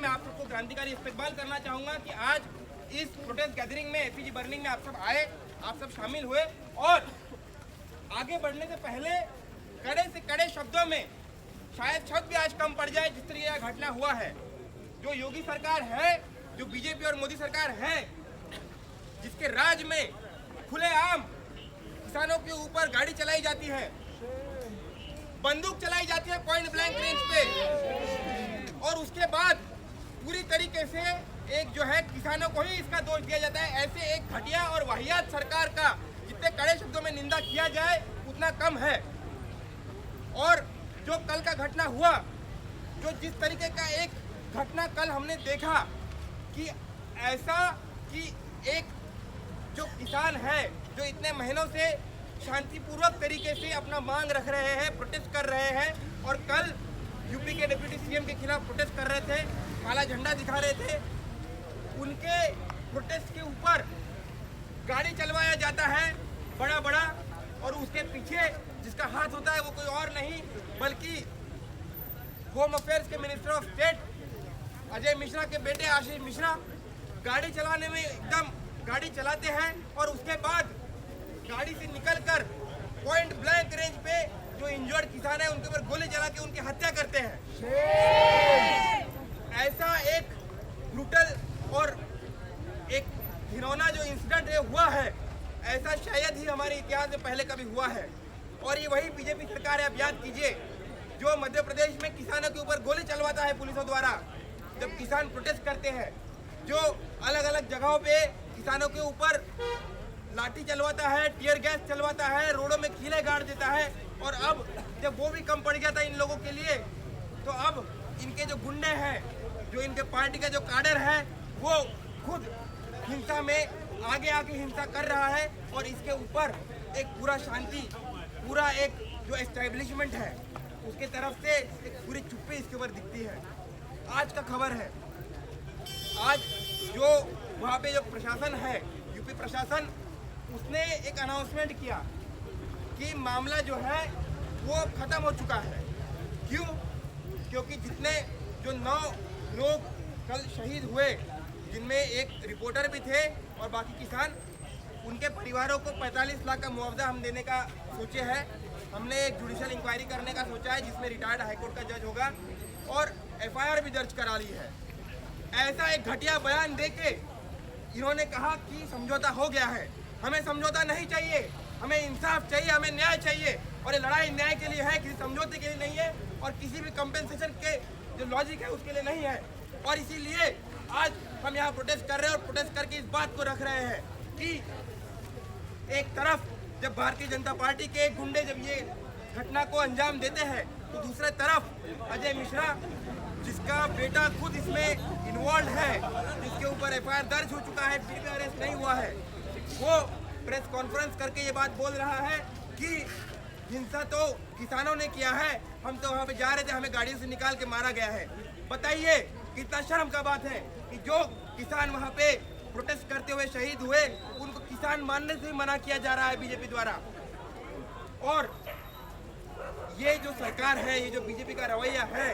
मैं आप सबको क्रांतिकारी इस्तकबाल करना चाहूँगा कि आज इस प्रोटेस्ट गैदरिंग में, एफिजी बर्निंग में आप सब आए, आप सब शामिल हुए और आगे बढ़ने से पहले कड़े से कड़े शब्दों में, शायद शब्द भी आज कम पड़ जाए जिस तरह यह घटना हुआ है। जो योगी सरकार है, जो बीजेपी और मोदी सरकार है, जिसके राज में खुलेआम किसानों के ऊपर गाड़ी चलाई जाती है, बंदूक चलाई जाती है पॉइंट ब्लैंक रेंज पे, और उसके बाद पूरी तरीके से एक जो है किसानों को ही इसका दोष दिया जाता है। ऐसे एक घटिया और वाहियात सरकार का जितने कड़े शब्दों में निंदा किया जाए उतना कम है। और जो कल का घटना हुआ, जो जिस तरीके का एक घटना कल हमने देखा कि ऐसा कि एक जो किसान है जो इतने महीनों से शांतिपूर्वक तरीके से अपना मांग रख रहे हैं, प्रोटेस्ट कर रहे हैं, और कल यूपी के डिप्टी सीएम के खिलाफ प्रोटेस्ट कर रहे थे, काला झंडा दिखा रहे थे, उनके प्रोटेस्ट के ऊपर गाड़ी चलवाया जाता है बड़ा बड़ा, और उसके पीछे जिसका हाथ होता है वो कोई और नहीं बल्कि होम अफेयर्स के minister of state Ajay Mishra के बेटे आशीष मिश्रा गाड़ी चलाने में एकदम गाड़ी चलाते हैं और उसके बाद गाड़ी से निकलकर पॉइंट ब्लैंक रेंज पे जो इंजर्ड किसान है उनके ऊपर गोली चला के उनकी हत्या करते हैं। ऐसा एक ब्रूटल और एक घिनौना जो इंसिडेंट हुआ है, ऐसा शायद ही हमारे इतिहास में पहले कभी हुआ है। और ये वही बीजेपी सरकार है, आप याद कीजिए, जो मध्य प्रदेश में किसानों के ऊपर गोली चलवाता है पुलिसों द्वारा जब किसान प्रोटेस्ट करते हैं, जो अलग अलग जगहों पे किसानों के ऊपर लाठी चलवाता है, टीयर गैस चलवाता है, रोडों में कीले गाड़ देता है। और अब जब वो भी कम पड़ गया था इन लोगों के लिए, तो अब इनके जो गुंडे हैं, जो इनके पार्टी का जो काडर है, वो खुद हिंसा में आगे आके हिंसा कर रहा है। और इसके ऊपर एक पूरा शांति, पूरा एक जो एस्टेब्लिशमेंट है उसके तरफ से एक पूरी चुप्पी इसके ऊपर दिखती है। आज का खबर है, आज जो वहाँ पे जो प्रशासन है, यूपी प्रशासन, उसने एक अनाउंसमेंट किया कि मामला जो है वो अब खत्म हो चुका है। क्यों? क्योंकि जितने जो 9 लोग कल शहीद हुए, जिनमें एक रिपोर्टर भी थे और बाकी किसान, उनके परिवारों को 45 लाख का मुआवजा हम देने का सोचे हैं। हमने एक जुडिशियल इंक्वायरी करने का सोचा है जिसमें रिटायर्ड हाईकोर्ट का जज होगा और एफआईआर भी दर्ज करा ली है। ऐसा एक घटिया बयान देके इन्होंने कहा कि समझौता हो गया है। हमें समझौता नहीं चाहिए, हमें इंसाफ चाहिए, हमें न्याय चाहिए। और ये लड़ाई न्याय के लिए है, किसी समझौते के लिए नहीं है और किसी भी कंपेंसेशन के जो लॉजिक है उसके लिए नहीं है। और इसीलिए आज हम यहाँ प्रोटेस्ट कर रहे हैं और प्रोटेस्ट करके इस बात को रख रहे हैं कि एक तरफ जब भारतीय जनता पार्टी के गुंडे जब ये घटना को अंजाम देते हैं, तो दूसरे तरफ अजय मिश्रा, जिसका बेटा खुद इसमें इन्वॉल्व है, जिसके ऊपर एफआईआर दर्ज हो चुका है, फिर भी अरेस्ट नहीं हुआ है, वो प्रेस कॉन्फ्रेंस करके ये बात बोल रहा है कि हिंसा तो किसानों ने किया है, हम तो वहाँ पे जा रहे थे, हमें गाड़ियों से निकाल के मारा गया है। बताइए कितना शर्म का बात है कि जो किसान वहाँ पे प्रोटेस्ट करते हुए शहीद हुए, उनको किसान मानने से ही मना किया जा रहा है बीजेपी द्वारा। और ये जो सरकार है, ये जो बीजेपी का रवैया है,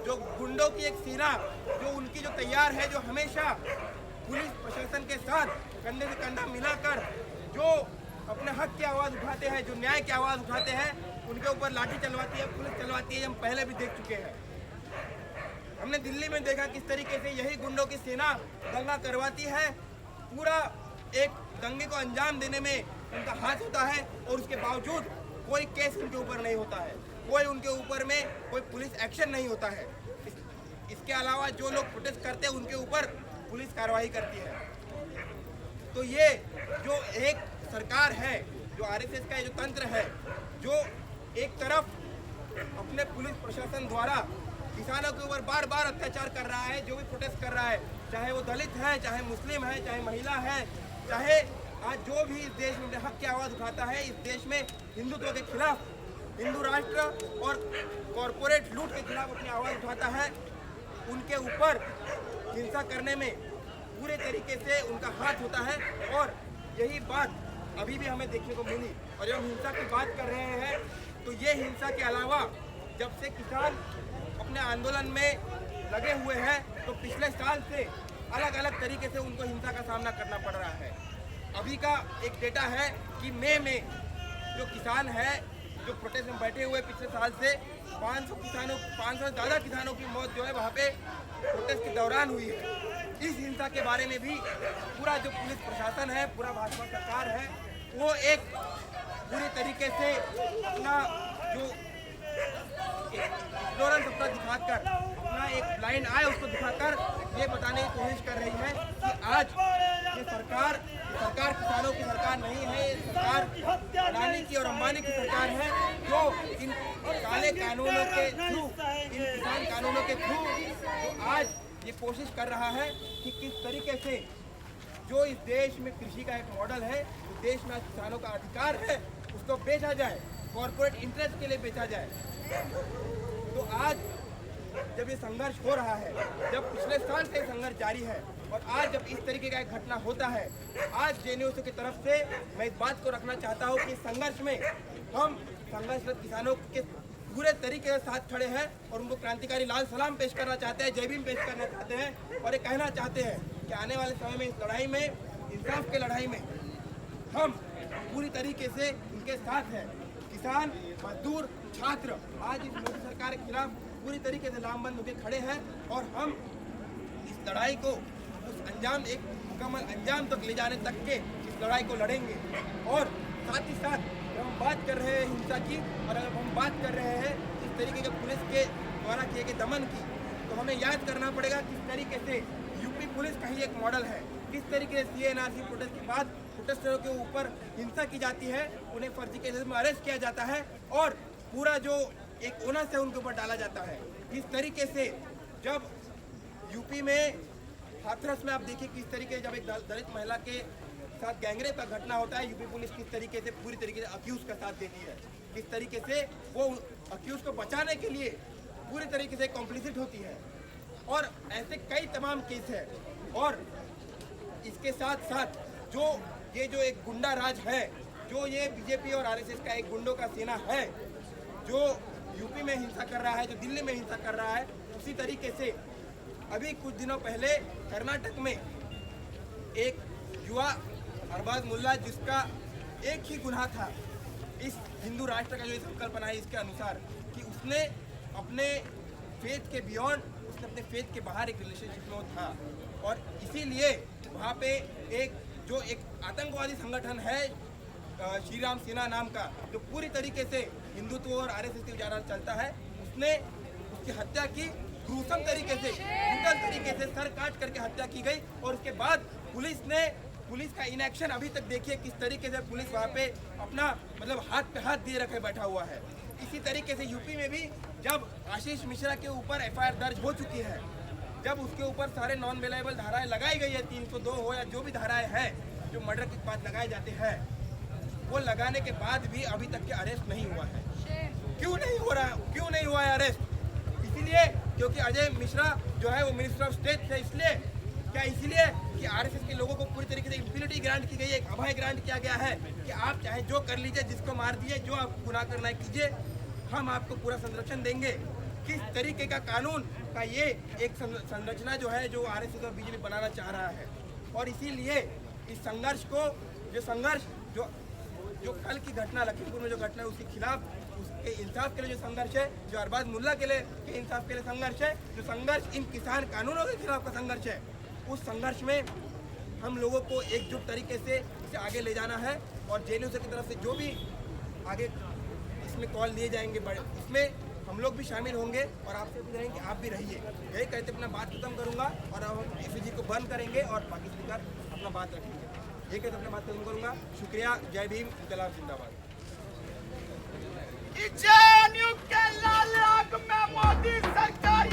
जो गुंडों की एक सेना जो उनकी जो तैयार है, जो हमेशा पुलिस प्रशासन के साथ कंधे से कंधा मिलाकर जो अपने हक की आवाज़ उठाते हैं, जो न्याय की आवाज़ उठाते हैं, उनके ऊपर लाठी चलवाती है, पुलिस चलवाती है। हम पहले भी देख चुके हैं। हमने दिल्ली में देखा किस तरीके से यही गुंडों की सेना दंगा करवाती है। पूरा एक दंगे को अंजाम देने में उनका हाथ होता है और उसके बावजूद कोई केस उनके ऊपर नहीं होता है, कोई उनके ऊपर में कोई पुलिस एक्शन नहीं होता है। इसके अलावा जो लोग प्रोटेस्ट करते हैं उनके ऊपर पुलिस कार्रवाई करती है। तो ये जो एक सरकार है, जो आरएसएस का जो तंत्र है, जो एक तरफ अपने पुलिस प्रशासन द्वारा किसानों के ऊपर बार बार अत्याचार कर रहा है, जो भी प्रोटेस्ट कर रहा है, चाहे वो दलित है, चाहे मुस्लिम है, चाहे महिला है, चाहे आज जो भी इस देश में अपने हक की आवाज़ उठाता है, इस देश में हिंदुत्व के खिलाफ, हिंदू राष्ट्र और कॉरपोरेट लूट के खिलाफ अपनी आवाज़ उठाता है, उनके ऊपर हिंसा करने में पूरे तरीके से उनका हाथ होता है। और यही बात अभी भी हमें देखने को मिली। और जब हम हिंसा की बात कर रहे हैं तो ये हिंसा के अलावा जब से किसान अपने आंदोलन में लगे हुए हैं, तो पिछले साल से अलग अलग तरीके से उनको हिंसा का सामना करना पड़ रहा है। अभी का एक डेटा है कि मई में जो किसान है जो प्रोटेस्ट में बैठे हुए पिछले साल से 500 से ज़्यादा किसानों की मौत जो है वहाँ पे प्रोटेस्ट के दौरान हुई है। इस हिंसा के बारे में भी पूरा जो पुलिस प्रशासन है, पूरा भाजपा सरकार है, वो एक पूरी तरीके से अपना जो इग्नोरेंस अपना दिखाकर, अपना एक ब्लाइंड आई उसको दिखाकर ये बताने की कोशिश कर रही है कि आज ये सरकार किसानों की सरकार नहीं है, ये सरकार अडानी की और अंबानी की सरकार है, जो इन काले कानूनों के थ्रू, इन किसान कानूनों के थ्रू जो आज ये कोशिश कर रहा है कि किस तरीके से जो इस देश में कृषि का एक मॉडल है, जो देश में किसानों का अधिकार है, उसको बेचा जाए, कॉर्पोरेट इंटरेस्ट के लिए बेचा जाए। तो आज जब ये संघर्ष हो रहा है, जब पिछले साल से संघर्ष जारी है और आज जब इस तरीके का एक घटना होता है, आज जेएनयू की तरफ से मैं इस बात को रखना चाहता हूँ कि संघर्ष में हम संघर्षरत किसानों के पूरे तरीके से साथ खड़े हैं और उनको क्रांतिकारी लाल सलाम पेश करना चाहते हैं, जय भीम पेश करना चाहते हैं और ये कहना चाहते हैं कि आने वाले समय में इस लड़ाई में, इंसाफ के लड़ाई में हम पूरी तरीके से इनके साथ हैं। किसान, मजदूर, छात्र आज इस मोदी सरकार के खिलाफ पूरी तरीके से लामबंद होकर खड़े हैं और हम इस लड़ाई को उस अंजाम, एक मुकम्मल अंजाम तक ले जाने तक के इस लड़ाई को लड़ेंगे। और साथ ही साथ जब हम बात कर रहे हैं हिंसा की और अगर हम बात कर रहे हैं इस तरीके के पुलिस के द्वारा किए गए दमन की, तो हमें याद करना पड़ेगा किस तरीके से यूपी पुलिस का ही एक मॉडल है, किस तरीके से CNRC प्रोटेस्ट के बाद प्रोटेस्टरों के ऊपर हिंसा की जाती है, उन्हें फर्जी केसेस में अरेस्ट किया जाता है और पूरा जो एक ओनस है उनके ऊपर डाला जाता है। इस तरीके से जब यूपी में हाथरस में आप देखिए किस तरीके से जब एक दलित महिला के साथ गैंगरेप का घटना होता है, यूपी पुलिस किस तरीके से पूरी तरीके से अक्यूज का साथ देती है, किस तरीके से वो अक्यूज को बचाने के लिए पूरी तरीके से कॉम्प्लिसिट होती है। और ऐसे कई तमाम केस है। और इसके साथ साथ जो एक गुंडा राज है, जो ये बीजेपी और RSS का एक गुंडों का सेना है, जो यूपी में हिंसा कर रहा है, जो दिल्ली में हिंसा कर रहा है, उसी तरीके से अभी कुछ दिनों पहले कर्नाटक में एक युवा अरबाज मुल्ला, जिसका एक ही गुनाह था इस हिंदू राष्ट्र का जो संकल्पना है इसके अनुसार कि उसने अपने फेथ के बियॉन्ड, उसने अपने फेथ के बाहर एक रिलेशनशिप में था और इसीलिए वहाँ पे एक आतंकवादी संगठन है श्री राम सेना नाम का, जो पूरी तरीके से हिंदुत्व और RSS के विचार चलता है, उसने उसकी हत्या की ग्रूसम तरीके से, ब्रूटल तरीके से सर काट करके हत्या की गई। और उसके बाद पुलिस का इनएक्शन अभी तक देखिए किस तरीके से पुलिस वहाँ पे अपना मतलब हाथ पे हाथ दिए रखे बैठा हुआ है। इसी तरीके से यूपी में भी जब आशीष मिश्रा के ऊपर FIR दर्ज हो चुकी है, जब उसके ऊपर सारे नॉन अवेलेबल धाराएं लगाई गई है, 302 हो या जो भी धाराएं हैं जो मर्डर के बाद लगाए जाते हैं, वो लगाने के बाद भी अभी तक के अरेस्ट नहीं हुआ है। क्यों नहीं हुआ है अरेस्ट? इसीलिए क्योंकि अजय मिश्रा जो है वो मिनिस्टर ऑफ स्टेट है। इसलिए कि RSS के लोगों को पूरी तरीके से इम्यूनिटी ग्रांट की गई है, एक अभय ग्रांट किया गया है कि आप चाहे जो कर लीजिए, जिसको मार दिए, जो आप गुनाह करना है कीजिए, हम आपको पूरा संरक्षण देंगे। किस तरीके का कानून का ये एक संरचना जो है जो RSS और बीजेपी बनाना चाह रहा है। और इसीलिए इस संघर्ष को जो कल की घटना लखीमपुर में जो घटना है उसके खिलाफ, उसके इंसाफ के लिए जो संघर्ष है, जो अरबाज मुल्ला के इंसाफ के लिए संघर्ष है, जो संघर्ष इन किसान कानूनों के खिलाफ का संघर्ष है, उस संघर्ष में हम लोगों को एकजुट तरीके से इसे आगे ले जाना है। और जेएनयू की तरफ से जो भी आगे इसमें कॉल लिए जाएंगे, इसमें हम लोग भी शामिल होंगे और आपसे भी रहेंगे, आप भी रहिए। यही कहते अपना बात खत्म करूँगा और अब हम एफिजी को बंद करेंगे और बाकी स्पीकर अपना बात रखेंगे। ये कहते अपना बात खत्म करूँगा। शुक्रिया, जय भीम, इंकलाब जिंदाबाद। जेएनयू के लाल आग में मोदी सरकार